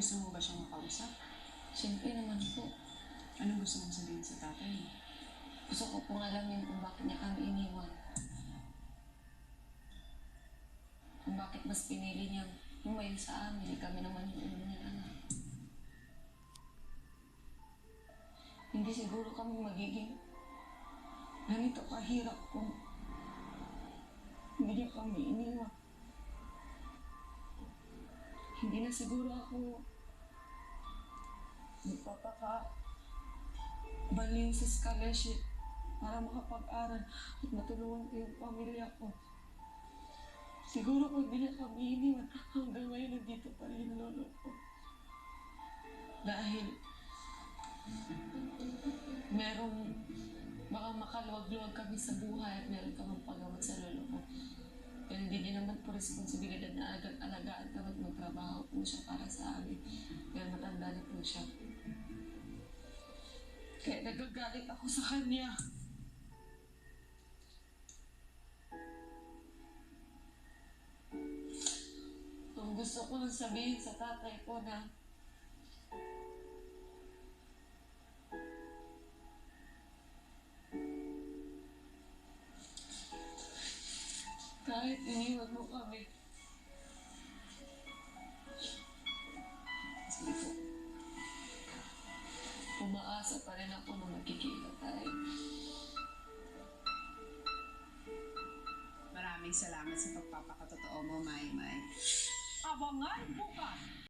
Gusto mo ba siyang makausap? Siyempre naman po. Anong gusto mong sabihin sa tatay mo? Gusto ko pong alamin kung bakit niya kami iniwan. Kung bakit mas pinili niyang lumayo sa amin, kami naman yung una niyang anak. Hindi siguro kami magiging ganito kahirap kung hindi niya kami iniwan. Hindi na siguro ako magpapaka-baliw sa scholarship para makapag-aral at matulungan ko yung pamilya ko. Siguro kung hindi niya kami iniwan, hanggang ngayon nandito pa rin yung lolo ko. Dahil merong baka makaluwag-luwag kami sa buhay at meron kami paggamot sa lolo ko. Pero hindi niya naman po responsibilidad na alagaan kami at magtrabaho po siya para sa amin. Pero matanda na po siya. Kaya nagagalit ako sa kanya. Ang gusto ko lang sabihin sa tatay ko na kahit iniwan mo kami, sige po, umaasa pa rin ako na magkikita tayo. Maraming salamat sa pagpapakatotoo mo, Maymay. Abangan bukas